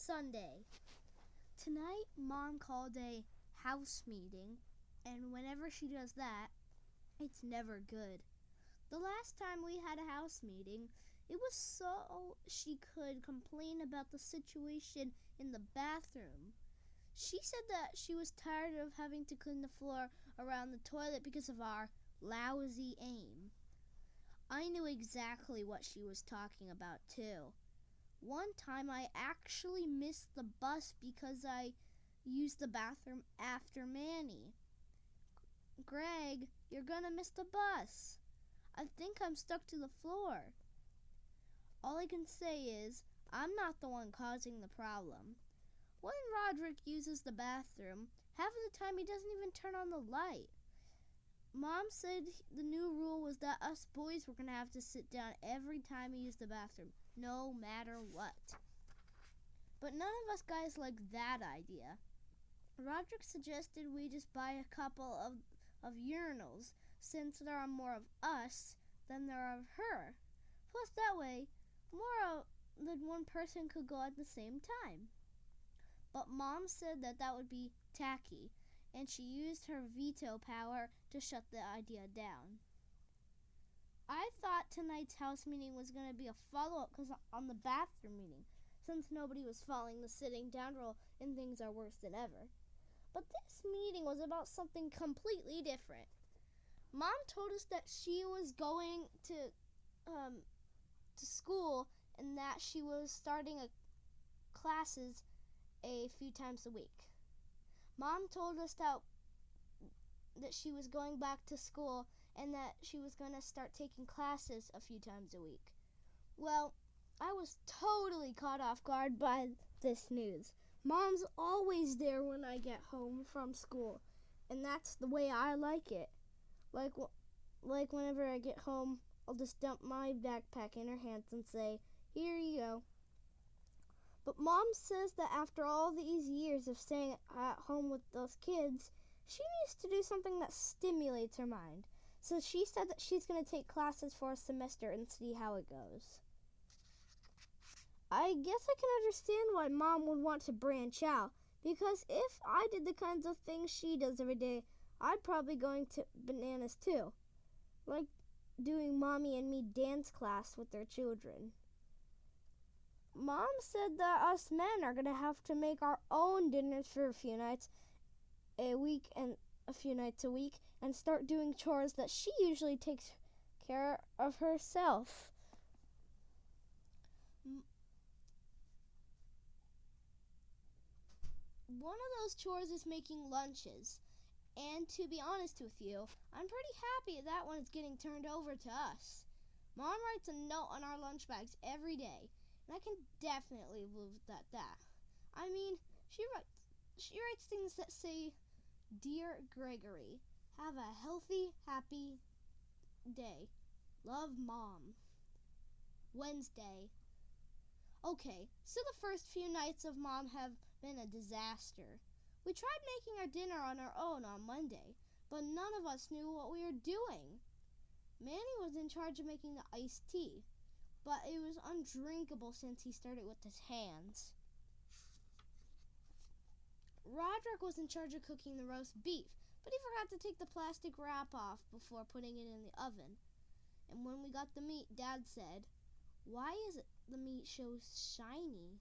Sunday. Tonight, Mom called a house meeting, and whenever she does that, it's never good. The last time we had a house meeting, it was so she could complain about the situation in the bathroom. She said that she was tired of having to clean the floor around the toilet because of our lousy aim. I knew exactly what she was talking about, too. One time I actually missed the bus because I used the bathroom after Manny. Greg, you're gonna miss the bus. I think I'm stuck to the floor. All I can say is, I'm not the one causing the problem. When Roderick uses the bathroom, half of the time he doesn't even turn on the light. Mom said the new rule was that us boys were gonna have to sit down every time he used the bathroom, no matter what. But none of us guys like that idea. Roderick suggested we just buy a couple of urinals, since there are more of us than there are of her. Plus that way, more than one person could go at the same time. But Mom said that would be tacky, and she used her veto power to shut the idea down. I thought tonight's house meeting was going to be a follow-up on the bathroom meeting, since nobody was following the sitting down rule and things are worse than ever. But this meeting was about something completely different. Mom told us that she was going to school and that she was starting classes a few times a week. Mom told us that she was going back to school and that she was going to start taking classes a few times a week. Well, I was totally caught off guard by this news. Mom's always there when I get home from school, and that's the way I like it. Like whenever I get home, I'll just dump my backpack in her hands and say, "Here you go." But Mom says that after all these years of staying at home with those kids, she needs to do something that stimulates her mind. So she said that she's going to take classes for a semester and see how it goes. I guess I can understand why Mom would want to branch out, because if I did the kinds of things she does every day, I'd probably going to bananas too. Like doing Mommy and Me dance class with their children. Mom said that us men are going to have to make our own dinners for a few nights a week and a few nights a week and start doing chores that she usually takes care of herself. One of those chores is making lunches. And to be honest with you, I'm pretty happy that one is getting turned over to us. Mom writes a note on our lunch bags every day, and I can definitely live at that. I mean, she writes things that say, "Dear Gregory, have a healthy, happy day. Love, Mom. Wednesday." Okay, so the first few nights of Mom have been a disaster. We tried making our dinner on our own on Monday, but none of us knew what we were doing. Manny was in charge of making the iced tea, but it was undrinkable since he started with his hands. Roderick was in charge of cooking the roast beef, but he forgot to take the plastic wrap off before putting it in the oven. And when we got the meat, Dad said, "Why is the meat so shiny?"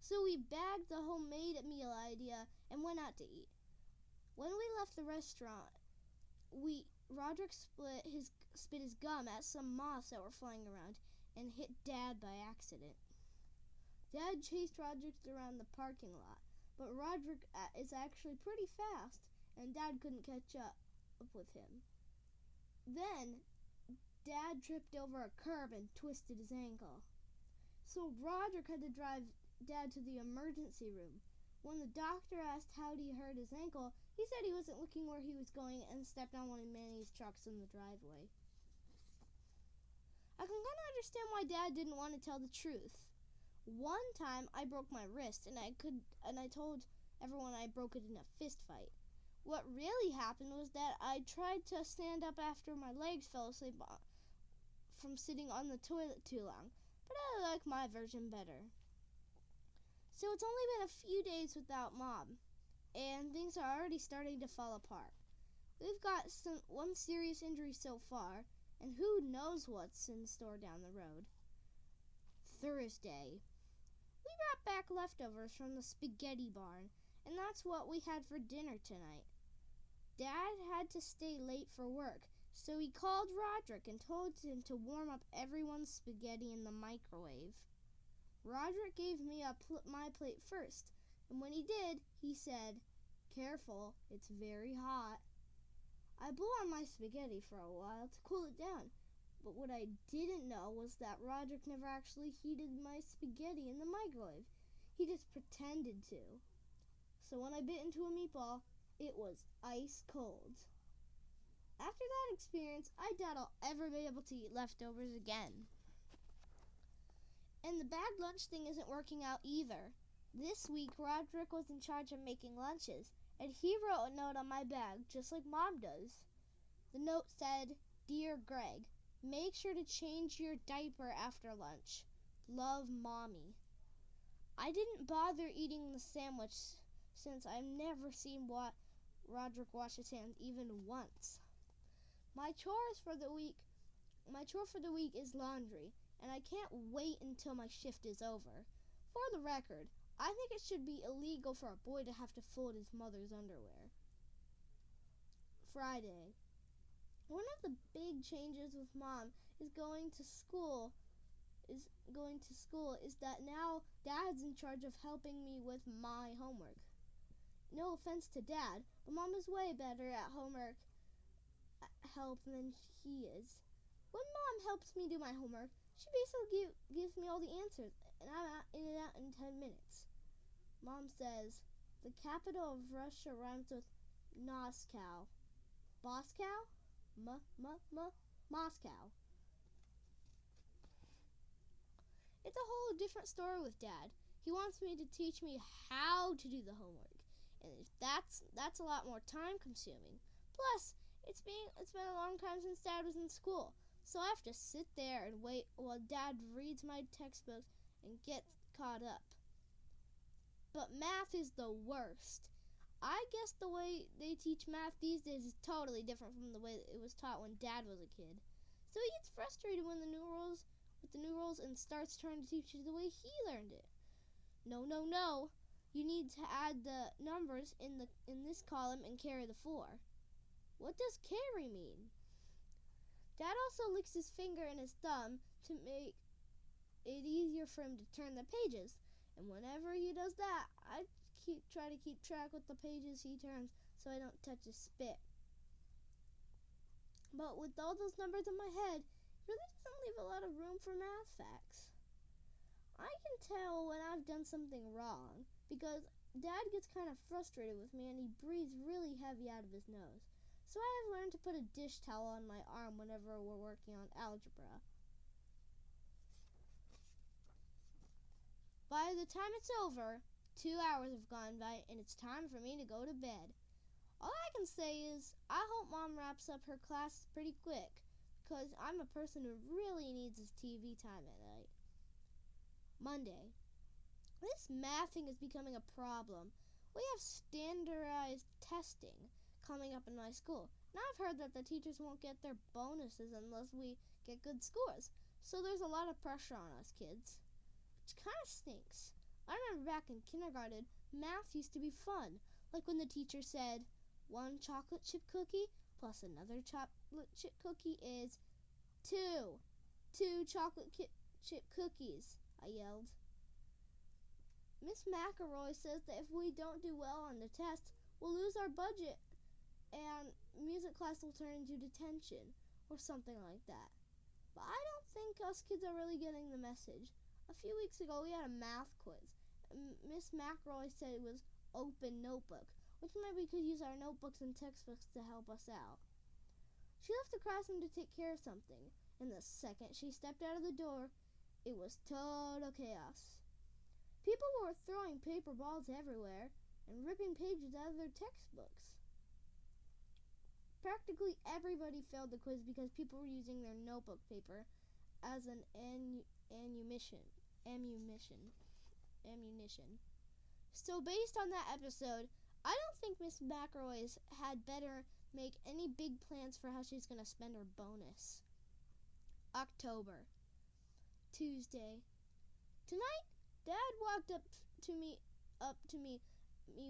So we bagged the homemade meal idea and went out to eat. When we left the restaurant, Roderick spit his gum at some moths that were flying around and hit Dad by accident. Dad chased Roderick around the parking lot, but Roderick is actually pretty fast, and Dad couldn't catch up with him. Then Dad tripped over a curb and twisted his ankle. So Roderick had to drive Dad to the emergency room. When the doctor asked how he hurt his ankle, he said he wasn't looking where he was going and stepped on one of Manny's trucks in the driveway. I can kind of understand why Dad didn't want to tell the truth. One time I broke my wrist and I told everyone I broke it in a fist fight. What really happened was that I tried to stand up after my legs fell asleep from sitting on the toilet too long, but I like my version better. So it's only been a few days without Mom, and things are already starting to fall apart. We've got one serious injury so far, and who knows what's in store down the road. Thursday. We brought back leftovers from the spaghetti barn, and that's what we had for dinner tonight. Dad had to stay late for work, so he called Roderick and told him to warm up everyone's spaghetti in the microwave. Roderick gave me my plate first, and when he did, he said, "Careful, it's very hot." I blew on my spaghetti for a while to cool it down, but what I didn't know was that Roderick never actually heated my spaghetti in the microwave. He just pretended to. So when I bit into a meatball, it was ice cold. After that experience, I doubt I'll ever be able to eat leftovers again. And the bag lunch thing isn't working out either. This week, Roderick was in charge of making lunches, and he wrote a note on my bag, just like Mom does. The note said, "Dear Greg, make sure to change your diaper after lunch. Love, Mommy." I didn't bother eating the sandwich since I've never seen Roderick wash his hands even once. My chore for the week is laundry, and I can't wait until my shift is over. For the record, I think it should be illegal for a boy to have to fold his mother's underwear. Friday. One of the big changes with Mom going to school is that now Dad's in charge of helping me with my homework. No offense to Dad, but Mom is way better at homework help than he is. When Mom helps me do my homework, she basically gives me all the answers, and I'm in and out in 10 minutes. Mom says, the capital of Russia rhymes with Moscow. Moscow? Moscow. It's a whole different story with Dad. He wants me to teach me how to do the homework, and that's a lot more time consuming. Plus, it's been a long time since Dad was in school, so I have to sit there and wait while Dad reads my textbooks and gets caught up. But math is the worst. I guess the way they teach math these days is totally different from the way it was taught when Dad was a kid. So he gets frustrated with the new rules and starts trying to teach you the way he learned it. No. You need to add the numbers in this column and carry the 4. What does carry mean? Dad also licks his finger and his thumb to make it easier for him to turn the pages. And whenever he does that, I try to keep track with the pages he turns so I don't touch his spit. But with all those numbers in my head, it really doesn't leave a lot of room for math facts. I can tell when I've done something wrong because Dad gets kind of frustrated with me and he breathes really heavy out of his nose. So I have learned to put a dish towel on my arm whenever we're working on algebra. By the time it's over, 2 hours have gone by and it's time for me to go to bed. All I can say is I hope Mom wraps up her classes pretty quick because I'm a person who really needs his TV time at night. Monday. This math thing is becoming a problem. We have standardized testing coming up in my school. Now I've heard that the teachers won't get their bonuses unless we get good scores. So there's a lot of pressure on us kids, which kind of stinks. I remember back in kindergarten, math used to be fun. Like when the teacher said, 1 chocolate chip cookie plus another chocolate chip cookie is 2. 2 chocolate chip cookies, I yelled. Miss McElroy says that if we don't do well on the test, we'll lose our budget and music class will turn into detention or something like that. But I don't think us kids are really getting the message. A few weeks ago, we had a math quiz. Miss McElroy said it was open notebook, which meant we could use our notebooks and textbooks to help us out. She left the classroom to take care of something, and the second she stepped out of the door, it was total chaos. People were throwing paper balls everywhere and ripping pages out of their textbooks. Practically everybody failed the quiz because people were using their notebook paper as an ammunition. So based on that episode, I don't think Miss McElroy's had better make any big plans for how she's going to spend her bonus. October, Tuesday. Tonight, Dad walked up to me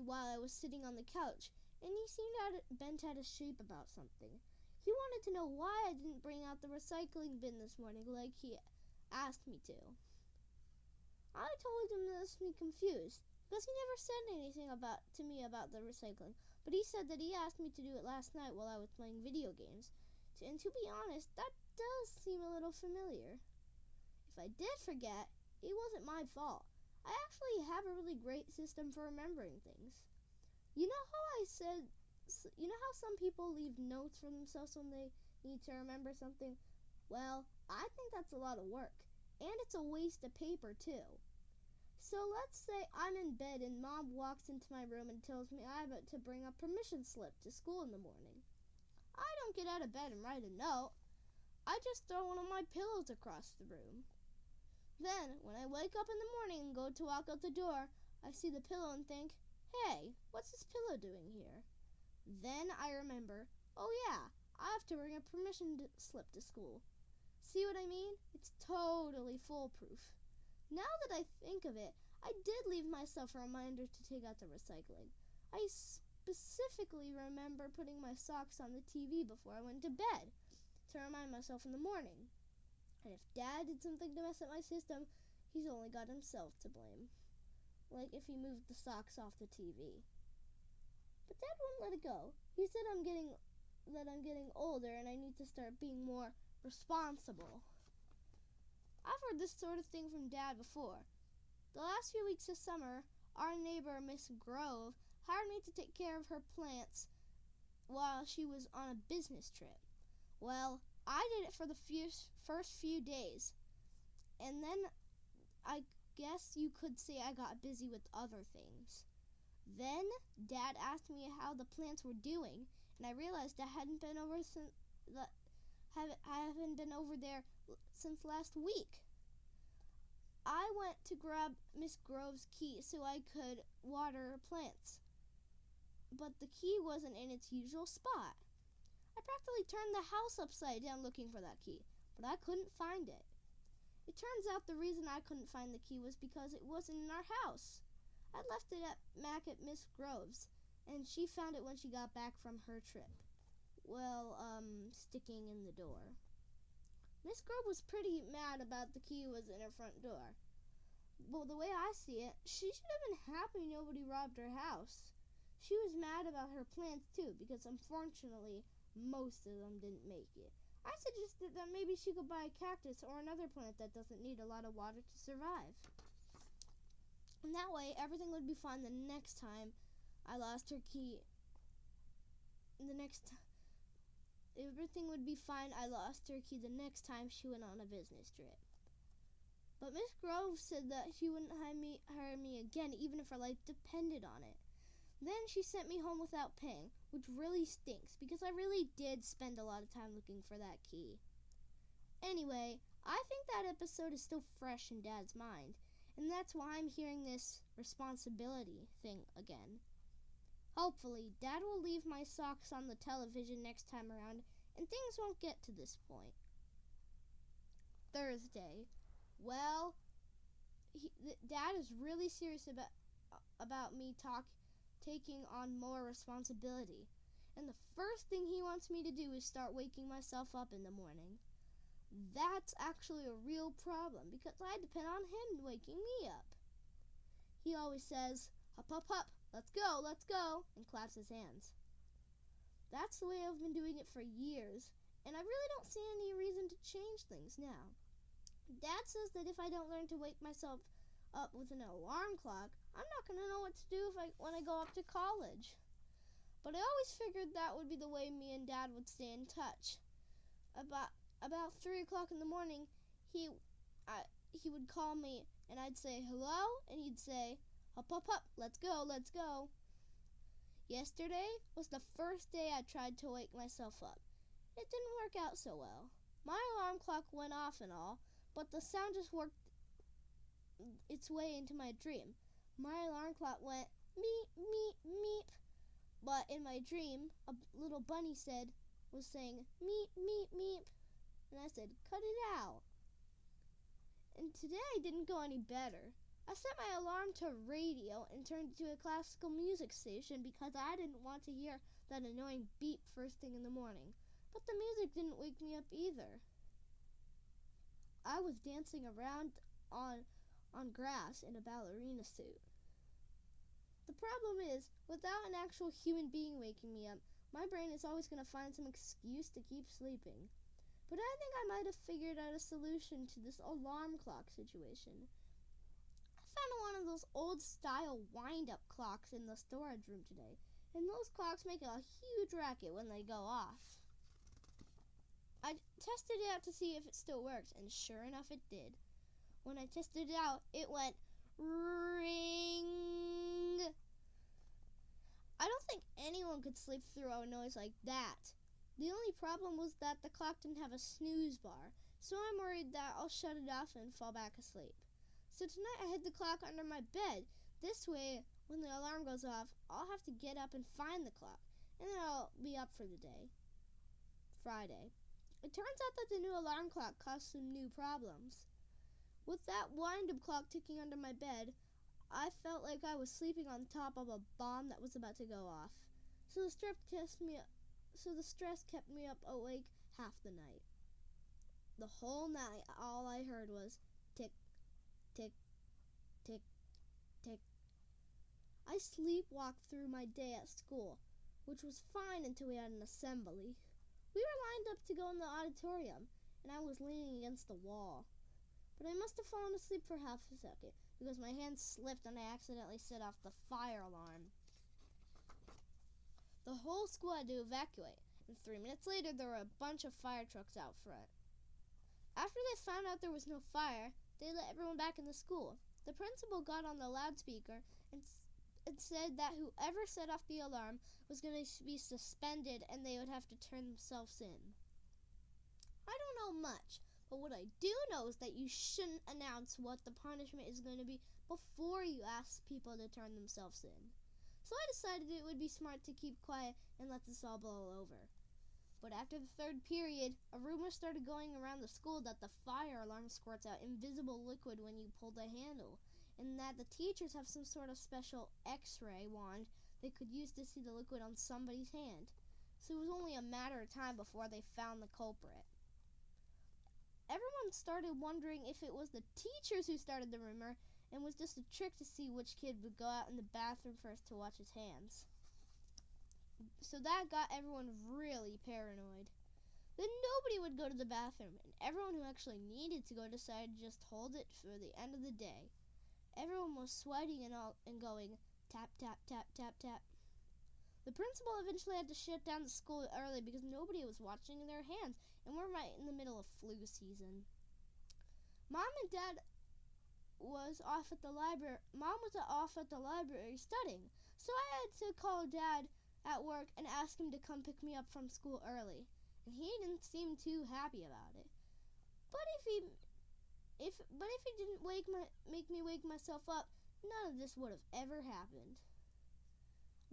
while I was sitting on the couch, and he seemed bent out of shape about something. He wanted to know why I didn't bring out the recycling bin this morning like he asked me to. I told him to left me confused, because he never said anything to me about the recycling, but he said that he asked me to do it last night while I was playing video games. And to be honest, that does seem a little familiar. If I did forget, it wasn't my fault. I actually have a really great system for remembering things. You know how some people leave notes for themselves when they need to remember something? Well, I think that's a lot of work, and it's a waste of paper too. So let's say I'm in bed and Mom walks into my room and tells me I have to bring a permission slip to school in the morning. I don't get out of bed and write a note. I just throw one of my pillows across the room. Then, when I wake up in the morning and go to walk out the door, I see the pillow and think, hey, what's this pillow doing here? Then I remember, oh yeah, I have to bring a permission slip to school. See what I mean? It's totally foolproof. Now that I think of it, I did leave myself a reminder to take out the recycling. I specifically remember putting my socks on the TV before I went to bed to remind myself in the morning. And if Dad did something to mess up my system, he's only got himself to blame. Like if he moved the socks off the TV. But Dad won't let it go. He said I'm getting older and I need to start being more responsible. I've heard this sort of thing from Dad before. The last few weeks of summer, our neighbor, Miss Grove, hired me to take care of her plants while she was on a business trip. Well, I did it for the first few days, and then I guess you could say I got busy with other things. Then Dad asked me how the plants were doing, and I realized I haven't been over there since last week. I went to grab Miss Grove's key so I could water plants, but the key wasn't in its usual spot. I practically turned the house upside down looking for that key, but I couldn't find it. It turns out the reason I couldn't find the key was because it wasn't in our house. I left it back at Miss Grove's, and she found it when she got back from her trip. Sticking in the door. Miss Grove was pretty mad about the key was in her front door. Well, the way I see it, she should have been happy nobody robbed her house. She was mad about her plants too, because unfortunately, most of them didn't make it. I suggested that maybe she could buy a cactus or another plant that doesn't need a lot of water to survive. And that way, everything would be fine the next time I lost her key. Everything would be fine. I lost her key the next time she went on a business trip. But Miss Grove said that she wouldn't hire me again, even if her life depended on it. Then she sent me home without paying, which really stinks, because I really did spend a lot of time looking for that key. Anyway, I think that episode is still fresh in Dad's mind, and that's why I'm hearing this responsibility thing again. Hopefully, Dad will leave my socks on the television next time around, and things won't get to this point. Thursday. Well, Dad is really serious about me taking on more responsibility. And the first thing he wants me to do is start waking myself up in the morning. That's actually a real problem because I depend on him waking me up. He always says, "Hup, hup, hup, let's go," and claps his hands. That's the way I've been doing it for years, and I really don't see any reason to change things now. Dad says that if I don't learn to wake myself up with an alarm clock, I'm not going to know what to do when I go up to college. But I always figured that would be the way me and Dad would stay in touch. About 3 o'clock in the morning, he would call me, and I'd say, "Hello?" And he'd say, "Hup, hup, hup, let's go." Yesterday was the first day I tried to wake myself up. It didn't work out so well. My alarm clock went off and all, but the sound just worked its way into my dream. My alarm clock went meep, meep, meep. But in my dream, a little bunny was saying meep, meep, meep. And I said, cut it out. And today didn't go any better. I set my alarm to radio and turned it to a classical music station because I didn't want to hear that annoying beep first thing in the morning. But the music didn't wake me up either. I was dancing around on grass in a ballerina suit. The problem is, without an actual human being waking me up, my brain is always going to find some excuse to keep sleeping. But I think I might have figured out a solution to this alarm clock situation. I found one of those old-style wind-up clocks in the storage room today, and those clocks make a huge racket when they go off. I tested it out to see if it still works, and sure enough it did. When I tested it out, it went ring. I don't think anyone could sleep through a noise like that. The only problem was that the clock didn't have a snooze bar, so I'm worried that I'll shut it off and fall back asleep. So tonight I hid the clock under my bed. This way, when the alarm goes off, I'll have to get up and find the clock, and then I'll be up for the day. Friday. It turns out that the new alarm clock caused some new problems. With that wind-up clock ticking under my bed, I felt like I was sleeping on top of a bomb that was about to go off. So the stress kept me up awake half the night. The whole night, all I heard was tick, tick, tick, tick. I sleepwalked through my day at school, which was fine until we had an assembly. We were lined up to go in the auditorium, and I was leaning against the wall. But I must have fallen asleep for half a second, because my hand slipped and I accidentally set off the fire alarm. The whole school had to evacuate, and 3 minutes later there were a bunch of fire trucks out front. After they found out there was no fire, they let everyone back in the school. The principal got on the loudspeaker and said that whoever set off the alarm was going to be suspended and they would have to turn themselves in. I don't know much, but what I do know is that you shouldn't announce what the punishment is going to be before you ask people to turn themselves in. So I decided it would be smart to keep quiet and let this all blow over. But after the third period, a rumor started going around the school that the fire alarm squirts out invisible liquid when you pull the handle, and that the teachers have some sort of special X-ray wand they could use to see the liquid on somebody's hand. So it was only a matter of time before they found the culprit. Everyone started wondering if it was the teachers who started the rumor and was just a trick to see which kid would go out in the bathroom first to wash his hands. So that got everyone really paranoid. Then nobody would go to the bathroom, and everyone who actually needed to go decided to just hold it for the end of the day. Everyone was sweating and going tap, tap, tap, tap, tap. The principal eventually had to shut down the school early because nobody was washing their hands, and we're right in the middle of flu season. Mom and Dad was off at the library. Mom was off at the library studying, so I had to call Dad at work and ask him to come pick me up from school early, and he didn't seem too happy about it. But if he didn't make me wake myself up, none of this would have ever happened.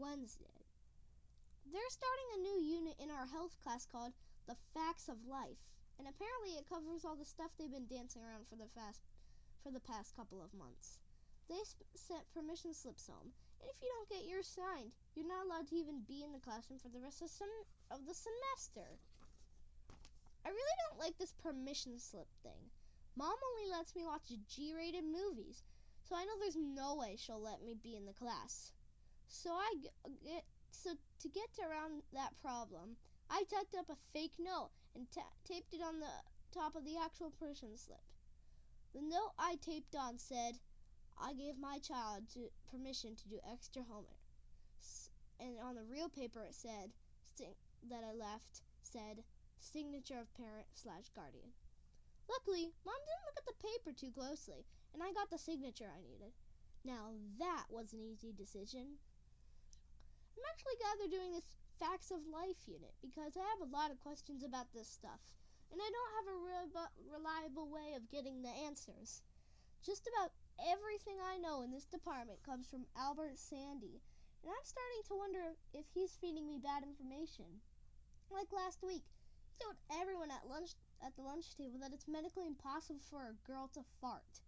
Wednesday. They're starting a new unit in our health class called The Facts of Life, and apparently it covers all the stuff they've been dancing around for the past couple of months. They sent permission slips home, and if you don't get yours signed, you're not allowed to even be in the classroom for the rest of the semester. I really don't like this permission slip thing. Mom only lets me watch G-rated movies, so I know there's no way she'll let me be in the class. So to get around that problem, I typed up a fake note and taped it on the top of the actual permission slip. The note I taped on said, I gave my child permission to do extra homework. And on the real paper it said, that I left, said, signature of parent/guardian. Luckily, Mom didn't look at the paper too closely, and I got the signature I needed. Now that was an easy decision. I'm actually glad they're doing this Facts of Life unit because I have a lot of questions about this stuff, and I don't have a reliable way of getting the answers. Just about everything I know in this department comes from Albert Sandy, and I'm starting to wonder if he's feeding me bad information. Like last week, he told everyone at the lunch table that it's medically impossible for a girl to fart.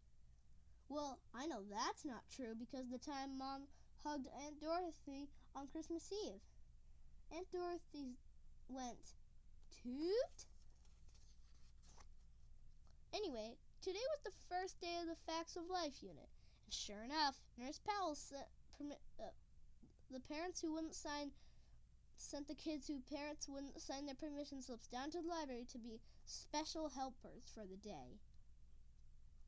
Well, I know that's not true because the time Mom hugged Aunt Dorothy on Christmas Eve, Aunt Dorothy went, "Toot?" Anyway, today was the first day of the Facts of Life unit, and sure enough, Nurse Powell sent the kids whose parents wouldn't sign their permission slips down to the library to be special helpers for the day.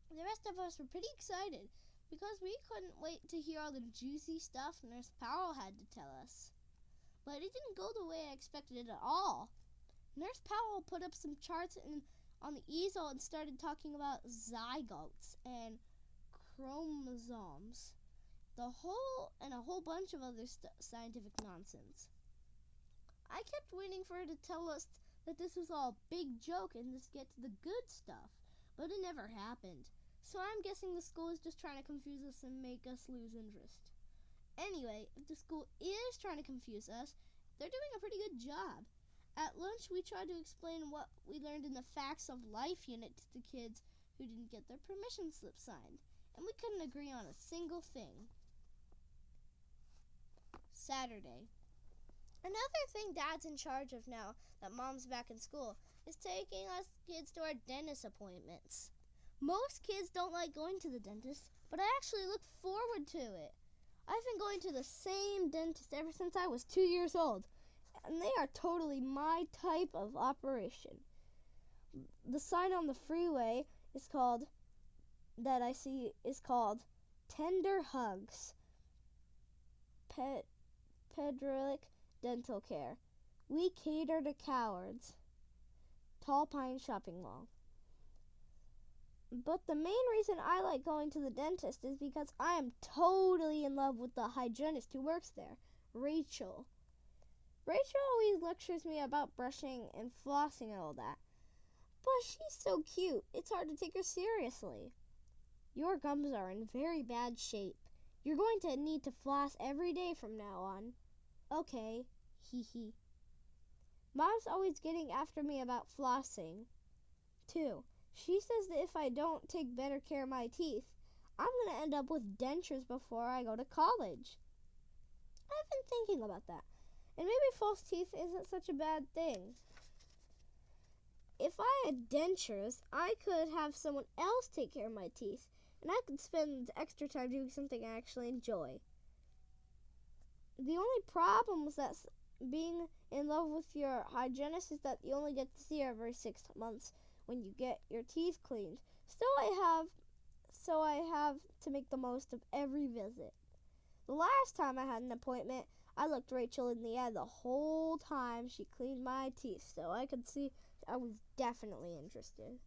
The rest of us were pretty excited because we couldn't wait to hear all the juicy stuff Nurse Powell had to tell us. But it didn't go the way I expected it at all. Nurse Powell put up some charts on the easel and started talking about zygotes and chromosomes, a whole bunch of other scientific nonsense. I kept waiting for her to tell us that this was all a big joke and just get to the good stuff, but it never happened. So I'm guessing the school is just trying to confuse us and make us lose interest. Anyway, if the school is trying to confuse us, they're doing a pretty good job. At lunch, we tried to explain what we learned in the Facts of Life unit to the kids who didn't get their permission slip signed, and we couldn't agree on a single thing. Saturday. Another thing Dad's in charge of now that Mom's back in school is taking us kids to our dentist appointments. Most kids don't like going to the dentist, but I actually look forward to it. I've been going to the same dentist ever since I was 2 years old, and they are totally my type of operation. The sign on the freeway is called Tender Hugs, Pedrick Dental Care. We cater to cowards. Tall Pine Shopping Mall. But the main reason I like going to the dentist is because I am totally in love with the hygienist who works there, Rachel. Rachel always lectures me about brushing and flossing and all that. But she's so cute, it's hard to take her seriously. Your gums are in very bad shape. You're going to need to floss every day from now on. Okay, hee hee. Mom's always getting after me about flossing. 2. She says that if I don't take better care of my teeth, I'm going to end up with dentures before I go to college. I've been thinking about that, and maybe false teeth isn't such a bad thing. If I had dentures, I could have someone else take care of my teeth, and I could spend extra time doing something I actually enjoy. The only problem with that being in love with your hygienist is that you only get to see her every 6 months when you get your teeth cleaned. So I have to make the most of every visit. The last time I had an appointment, I looked Rachel in the eye the whole time she cleaned my teeth, so I could see I was definitely interested.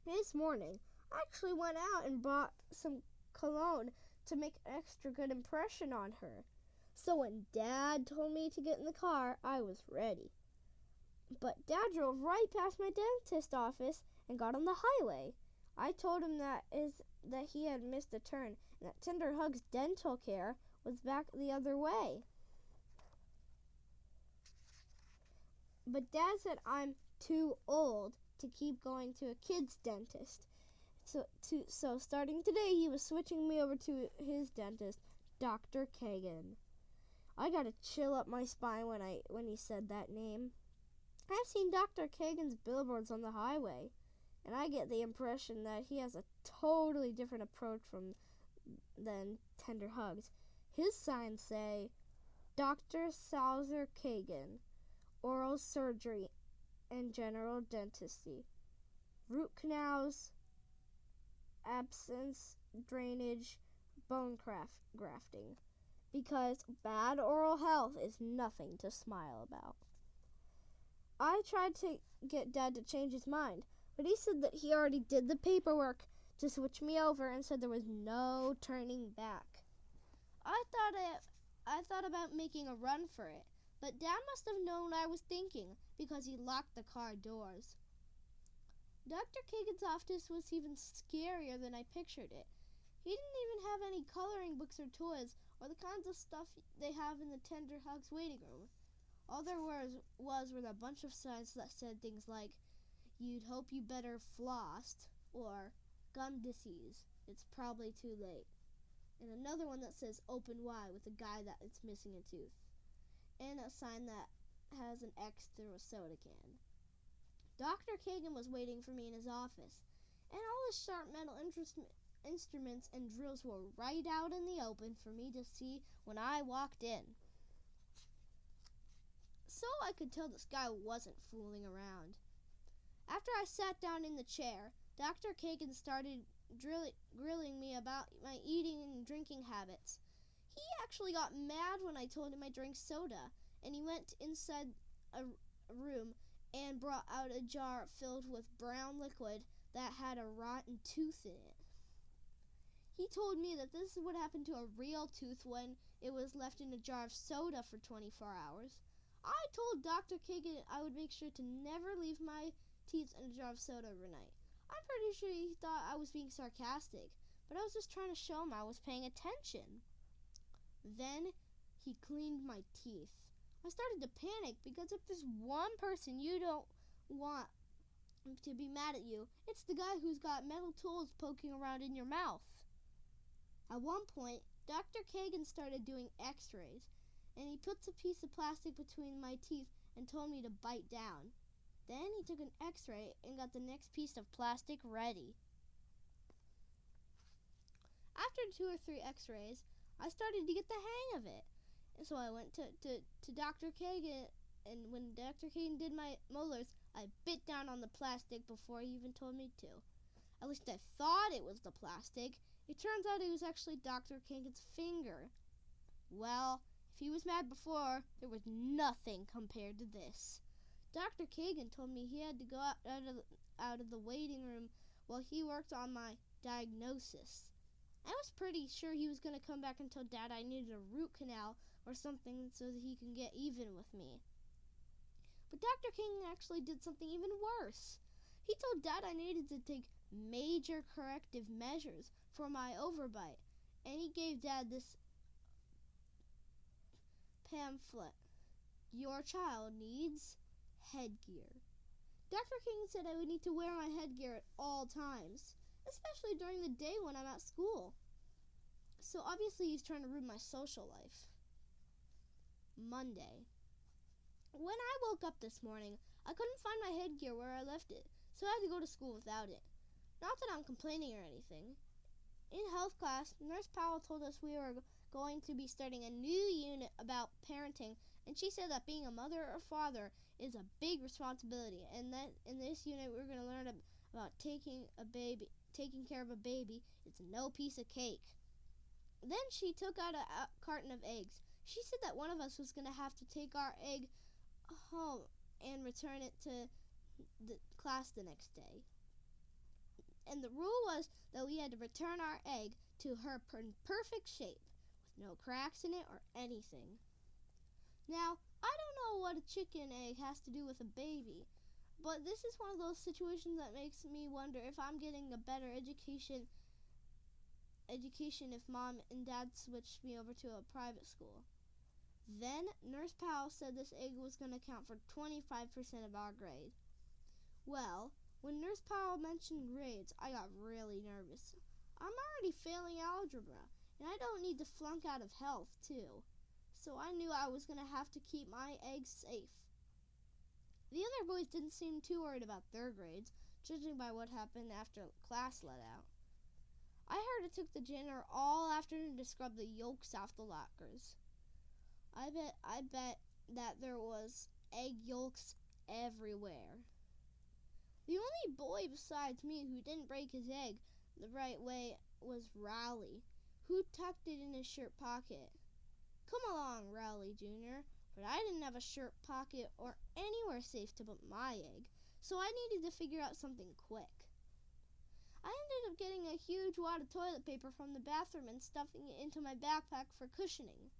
This morning, I actually went out and bought some cologne to make an extra good impression on her. So when Dad told me to get in the car, I was ready. But Dad drove right past my dentist office and got on the highway. I told him that he had missed a turn and that Tender Hugs Dental Care was back the other way. But Dad said I'm too old to keep going to a kid's dentist. So starting today, he was switching me over to his dentist, Dr. Kagan. I got a chill up my spine when he said that name. I've seen Dr. Kagan's billboards on the highway, and I get the impression that he has a totally different approach than Tender Hugs. His signs say, Dr. Salzer Kagan, Oral Surgery and General Dentistry, Root Canals, Abscess Drainage, Bone Grafting, because bad oral health is nothing to smile about. I tried to get Dad to change his mind, but he said that he already did the paperwork to switch me over and said there was no turning back. I thought about making a run for it, but Dad must have known what I was thinking because he locked the car doors. Dr. Kagan's office was even scarier than I pictured it. He didn't even have any coloring books or toys or the kinds of stuff they have in the Tender Hugs waiting room. All there were a bunch of signs that said things like, "You'd hope you better flossed," or "Gum disease, it's probably too late." And another one that says "Open wide" with a guy that is missing a tooth. And a sign that has an X through a soda can. Dr. Kagan was waiting for me in his office, and all his sharp metal instruments and drills were right out in the open for me to see when I walked in. So I could tell this guy wasn't fooling around. After I sat down in the chair, Dr. Kagan started grilling me about my eating and drinking habits. He actually got mad when I told him I drank soda, and he went inside a room and brought out a jar filled with brown liquid that had a rotten tooth in it. He told me that this is what happened to a real tooth when it was left in a jar of soda for 24 hours. I told Dr. Kagan I would make sure to never leave my teeth in a jar of soda overnight. I'm pretty sure he thought I was being sarcastic, but I was just trying to show him I was paying attention. Then he cleaned my teeth. I started to panic because if there's one person you don't want to be mad at you, it's the guy who's got metal tools poking around in your mouth. At one point, Dr. Kagan started doing x-rays, and he puts a piece of plastic between my teeth and told me to bite down. Then he took an x-ray and got the next piece of plastic ready. After 2 or 3 x-rays, I started to get the hang of it. And so I went to Dr. Kagan, and when Dr. Kagan did my molars, I bit down on the plastic before he even told me to. At least I thought it was the plastic. It turns out it was actually Dr. Kagan's finger. Well, if he was mad before, there was nothing compared to this. Dr. Kagan told me he had to go out of the waiting room while he worked on my diagnosis. I was pretty sure he was going to come back and tell Dad I needed a root canal or something so that he can get even with me. But Dr. King actually did something even worse. He told Dad I needed to take major corrective measures for my overbite, and he gave Dad this pamphlet. "Your child needs headgear." Dr. King said I would need to wear my headgear at all times, especially during the day when I'm at school. So obviously he's trying to ruin my social life. Monday. When I woke up this morning, I couldn't find my headgear where I left it, so I had to go to school without it. Not that I'm complaining or anything. In health class, Nurse Powell told us we were going to be starting a new unit about parenting, and she said that being a mother or father is a big responsibility, and that in this unit we're going to learn about taking care of a baby. It's no piece of cake. Then she took out a carton of eggs. She said that one of us was going to have to take our egg home and return it to the class the next day. And the rule was that we had to return our egg to her perfect shape, with no cracks in it or anything. Now, I don't know what a chicken egg has to do with a baby, but this is one of those situations that makes me wonder if I'm getting a better education if Mom and Dad switched me over to a private school. Then Nurse Powell said this egg was going to count for 25% of our grade. Well, when Nurse Powell mentioned grades, I got really nervous. I'm already failing algebra, and I don't need to flunk out of health, too. So I knew I was going to have to keep my eggs safe. The other boys didn't seem too worried about their grades, judging by what happened after class let out. I heard it took the janitor all afternoon to scrub the yolks off the lockers. I bet that there was egg yolks everywhere. The only boy besides me who didn't break his egg the right way was Rowley, who tucked it in his shirt pocket. Come along, Rowley Jr., but I didn't have a shirt pocket or anywhere safe to put my egg, so I needed to figure out something quick. I ended up getting a huge wad of toilet paper from the bathroom and stuffing it into my backpack for cushioning.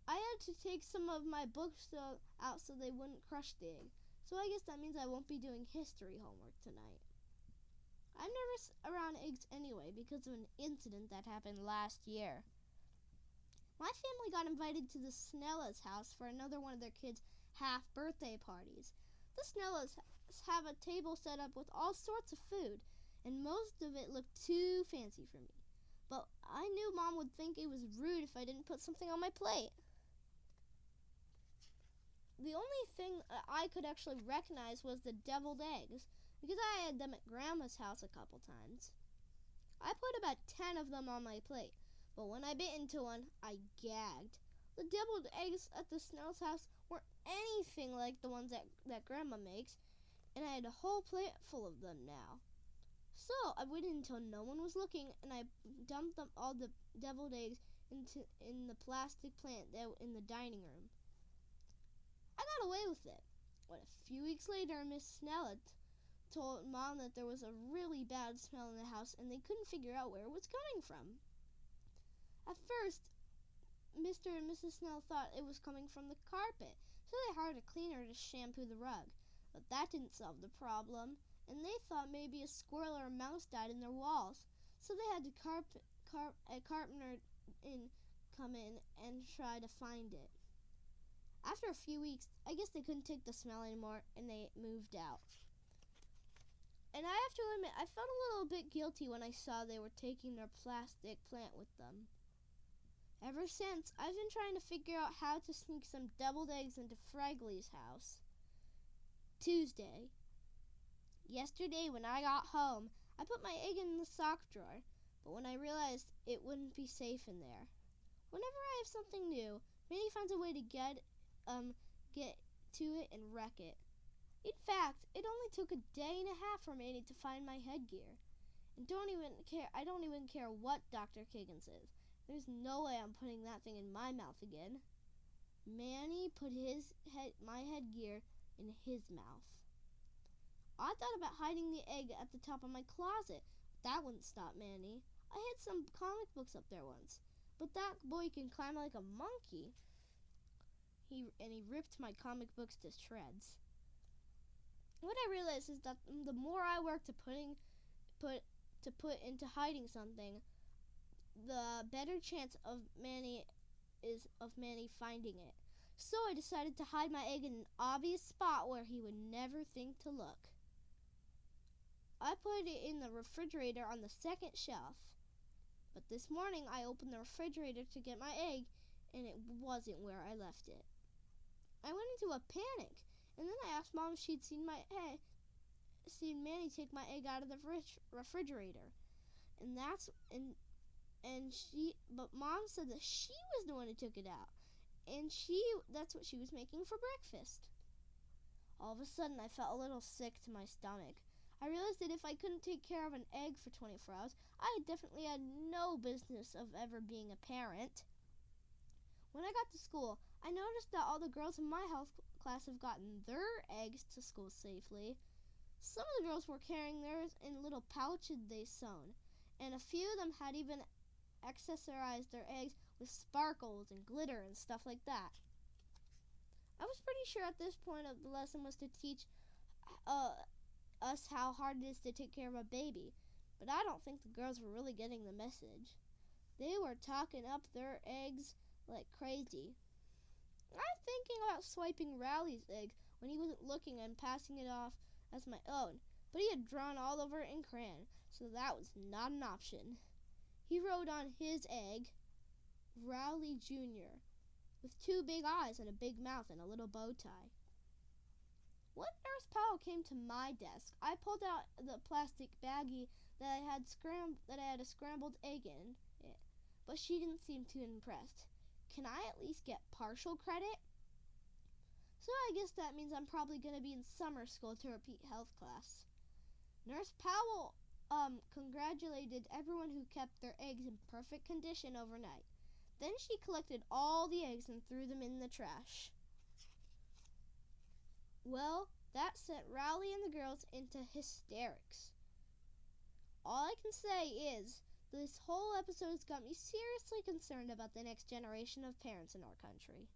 I had to take some of my books out so they wouldn't crush the egg, so I guess that means I won't be doing history homework tonight. I'm nervous around eggs anyway because of an incident that happened last year. My family got invited to the Snella's house for another one of their kids' half-birthday parties. The Snellas have a table set up with all sorts of food, and most of it looked too fancy for me. But I knew Mom would think it was rude if I didn't put something on my plate. The only thing I could actually recognize was the deviled eggs, because I had them at Grandma's house a couple times. I put about 10 of them on my plate, but when I bit into one, I gagged. The deviled eggs at the Snell's house weren't anything like the ones that Grandma makes, and I had a whole plate full of them now. So I waited until no one was looking, and I dumped all the deviled eggs in the plastic plant in the dining room. I got away with it. But a few weeks later, Miss Snell told Mom that there was a really bad smell in the house and they couldn't figure out where it was coming from. At first, Mr. and Mrs. Snell thought it was coming from the carpet, so they hired a cleaner to shampoo the rug. But that didn't solve the problem, and they thought maybe a squirrel or a mouse died in their walls. So they had a carpenter come in and try to find it. After a few weeks, I guess they couldn't take the smell anymore, and they moved out. And I have to admit, I felt a little bit guilty when I saw they were taking their plastic plant with them. Ever since, I've been trying to figure out how to sneak some deviled eggs into Fragley's house. Tuesday. Yesterday, when I got home, I put my egg in the sock drawer, but when I realized it wouldn't be safe in there. Whenever I have something new, Manny finds a way to get to it and wreck it. In fact, it only took a day and a half for Manny to find my headgear. And I don't even care what Dr. Kiggins says. There's no way I'm putting that thing in my mouth again. Manny put my headgear in his mouth. I thought about hiding the egg at the top of my closet, but that wouldn't stop Manny. I hid some comic books up there once, but that boy can climb like a monkey. He ripped my comic books to shreds. What I realized is that the more I work to put into hiding something, the better chance of Manny finding it. So I decided to hide my egg in an obvious spot where he would never think to look. I put it in the refrigerator on the second shelf. But this morning I opened the refrigerator to get my egg, and it wasn't where I left it. I went into a panic, and then I asked Mom if she'd seen Manny take my egg out of the refrigerator. But Mom said that she was the one who took it out, and that's what she was making for breakfast. All of a sudden, I felt a little sick to my stomach. I realized that if I couldn't take care of an egg for 24 hours, I definitely had no business of ever being a parent. When I got to school, I noticed that all the girls in my health class have gotten their eggs to school safely. Some of the girls were carrying theirs in little pouches they sewn, and a few of them had even accessorized their eggs with sparkles and glitter and stuff like that. I was pretty sure at this point of the lesson was to teach us how hard it is to take care of a baby, but I don't think the girls were really getting the message. They were talking up their eggs like crazy. I'm thinking about swiping Rowley's egg when he wasn't looking and passing it off as my own, but he had drawn all over it in crayon, so that was not an option. He wrote on his egg, Rowley Jr., with 2 big eyes and a big mouth and a little bow tie. When Nurse Powell came to my desk, I pulled out the plastic baggie that I had a scrambled egg in it, but she didn't seem too impressed. Can I at least get partial credit? So I guess that means I'm probably going to be in summer school to repeat health class. Nurse Powell congratulated everyone who kept their eggs in perfect condition overnight. Then she collected all the eggs and threw them in the trash. Well, that sent Rowley and the girls into hysterics. All I can say is, this whole episode's got me seriously concerned about the next generation of parents in our country.